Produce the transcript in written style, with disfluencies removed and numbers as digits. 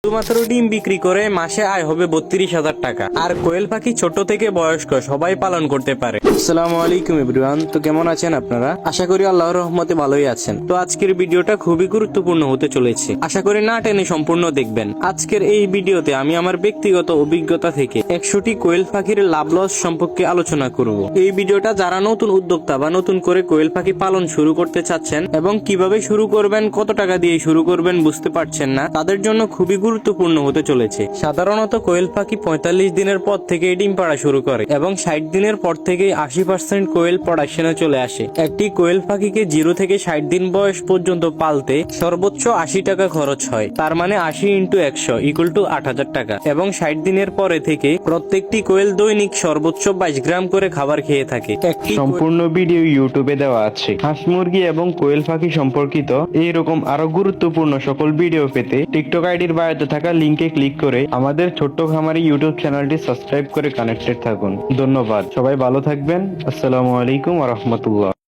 শুধুমাত্র ডিম বিক্রি করে মাসে আয় হবে 32,000 টাকা। আর কোয়েল পাখি ছোট থেকে বয়স্ক সবাই পালন করতে পারে। আসসালামু আলাইকুম এভরিওয়ান, তো কেমন আছেন আপনারা? আশা করি আল্লাহর রহমতে ভালোই আছেন। তো আজকের ভিডিওটা খুবই গুরুত্বপূর্ণ হতে চলেছে, আশা করি না টেনে সম্পূর্ণ দেখবেন। আজকের এই ভিডিওতে আমি আমার ব্যক্তিগত অভিজ্ঞতা থেকে 100টি কোয়েল পাখির লাভ লস সম্পর্কে আলোচনা করব। এই ভিডিওটা যারা নতুন উদ্যোক্তা বা নতুন করে কোয়েল পাখি পালন শুরু করতে চাচ্ছেন এবং কিভাবে শুরু করবেন, কত টাকা দিয়ে শুরু করবেন বুঝতে পারছেন না, তাদের জন্য খুবই গুরুত্বপূর্ণ হতে চলেছে। সাধারণত কোয়েল পাখি 45 দিনের পর থেকে ডিম পাড়া শুরু করে এবং 60 দিনের পর থেকে 80% কোয়েল প্রোডাকশনে চলে আসে। একটি কোয়েল পাখিকে 0 থেকে 60 দিন বয়স পর্যন্ত পালতে সর্বোচ্চ 80 টাকা খরচ হয়। তার মানে 80 × 100 = 8,000 টাকা। এবং 60 দিনের পরে থেকে প্রত্যেকটি কোয়েল দৈনিক সর্বোচ্চ 22 গ্রাম করে খাবার খেয়ে থাকে। একটি সম্পূর্ণ ভিডিও ইউটিউবে দেওয়া আছে। হাঁস মুরগি এবং কোয়েল পাখি সম্পর্কিত এইরকম আরো গুরুত্বপূর্ণ সকল ভিডিও পেতে টিকটক আইডির বায়োতে থাকা লিংকে ক্লিক করে আমাদের ছোট্ট খামারি ইউটিউব চ্যানেলটি সাবস্ক্রাইব করে কানেক্টেড থাকুন। ধন্যবাদ, সবাই ভালো থাকবেন। আসসালামু আলাইকুম ওয়া রাহমাতুল্লাহ।